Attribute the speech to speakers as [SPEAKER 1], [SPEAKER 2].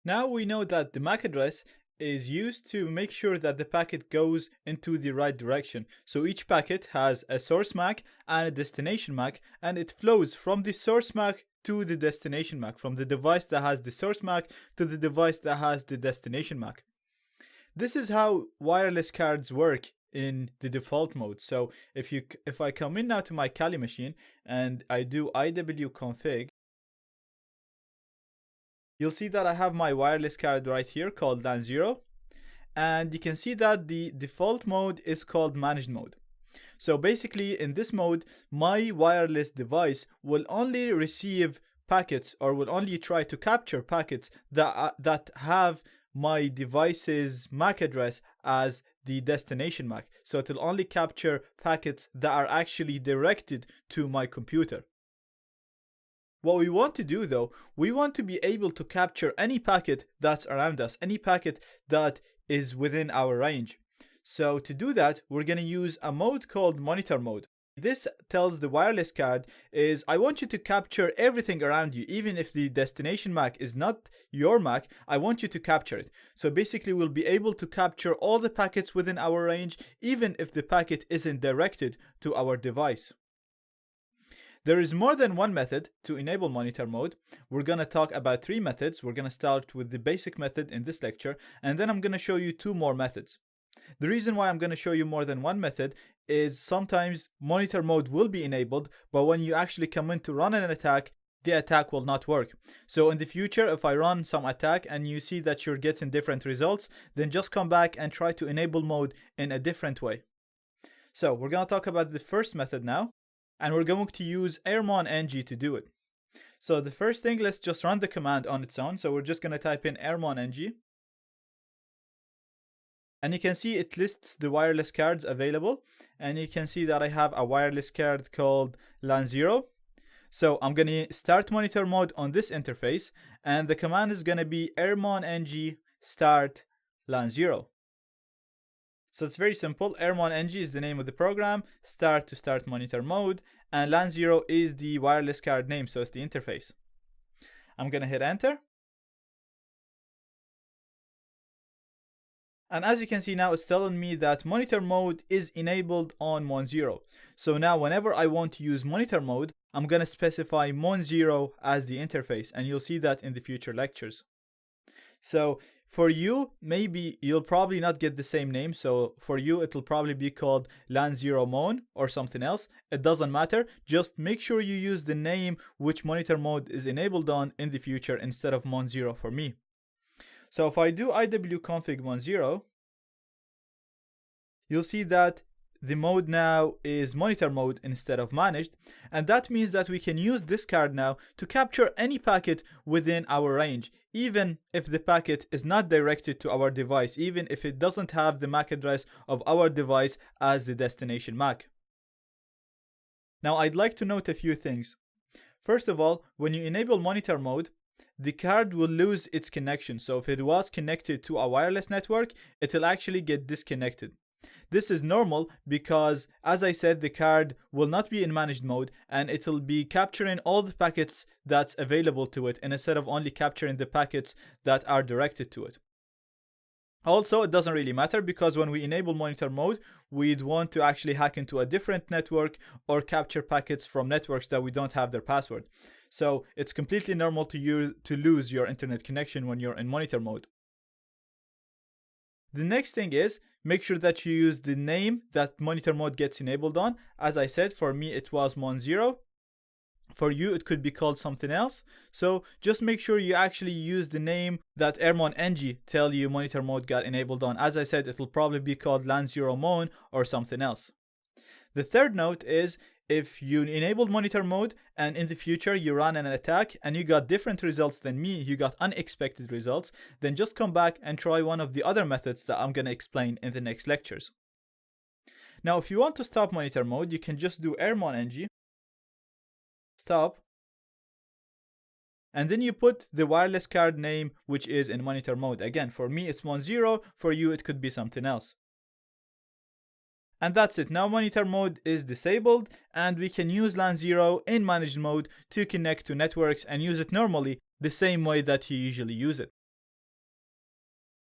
[SPEAKER 1] Now we know that the MAC address is used to make sure that the packet goes into the right direction. So each packet has a source MAC and a destination MAC, and it flows from the source MAC to the destination MAC, from the device that has the source MAC to the device that has the destination MAC. This is how wireless cards work in the default mode. So if I come in now to my Kali machine and I do iwconfig, you'll see that I have my wireless card right here called LAN 0. And you can see that the default mode is called managed mode. So basically in this mode, my wireless device will only receive packets, or will only try to capture packets that have my device's MAC address as the destination MAC. So it will only capture packets that are actually directed to my computer. What we want to do though, we want to be able to capture any packet that's around us, any packet that is within our range. So to do that, we're going to use a mode called monitor mode. This tells the wireless card is, I want you to capture everything around you. Even if the destination MAC is not your MAC, I want you to capture it. So basically we'll be able to capture all the packets within our range, even if the packet isn't directed to our device. There is more than one method to enable monitor mode. We're going to talk about 3 methods. We're going to start with the basic method in this lecture, and then I'm going to show you 2 more methods. The reason why I'm going to show you more than one method is sometimes monitor mode will be enabled, but when you actually come in to run an attack, the attack will not work. So in the future, if I run some attack and you see that you're getting different results, then just come back and try to enable mode in a different way. So we're going to talk about the first method now, and we're going to use airmon-ng to do it. So the first thing, let's just run the command on its own. So we're just going to type in airmon-ng. And you can see it lists the wireless cards available. And you can see that I have a wireless card called LAN 0. So I'm going to start monitor mode on this interface. And the command is going to be airmon-ng start LAN 0. So it's very simple. airmon-ng is the name of the program, start to start monitor mode, and LAN 0 is the wireless card name, so it's the interface. I'm going to hit enter. And as you can see now, it's telling me that monitor mode is enabled on Mon0. So now whenever I want to use monitor mode, I'm going to specify Mon0 as the interface, and you'll see that in the future lectures. So for you, maybe you'll probably not get the same name. So for you, it'll probably be called LAN 0 Mon or something else. It doesn't matter. Just make sure you use the name which monitor mode is enabled on in the future instead of Mon0 for me. So if I do iwconfig Mon0, you'll see that the mode now is monitor mode instead of managed, and that means that we can use this card now to capture any packet within our range, even if the packet is not directed to our device, even if it doesn't have the MAC address of our device as the destination MAC. Now I'd like to note a few things. First of all, when you enable monitor mode, the card will lose its connection. So if it was connected to a wireless network, it will actually get disconnected. This is normal because, as I said, the card will not be in managed mode and it will be capturing all the packets that's available to it instead of only capturing the packets that are directed to it. Also, it doesn't really matter because when we enable monitor mode, we'd want to actually hack into a different network or capture packets from networks that we don't have their password. So it's completely normal to lose your internet connection when you're in monitor mode. The next thing is, make sure that you use the name that monitor mode gets enabled on. As I said, for me it was Mon0. For you it could be called something else. So just make sure you actually use the name that airmon-ng tell you monitor mode got enabled on. As I said, it will probably be called LAN 0 Mon or something else. The third note is, if you enabled monitor mode and in the future you run an attack and you got different results than me, you got unexpected results, then just come back and try one of the other methods that I'm going to explain in the next lectures. Now, if you want to stop monitor mode, you can just do airmon-ng stop, and then you put the wireless card name which is in monitor mode. Again, for me it's Mon0, for you it could be something else. And that's it. Now monitor mode is disabled and we can use LAN 0 in managed mode to connect to networks and use it normally the same way that you usually use it.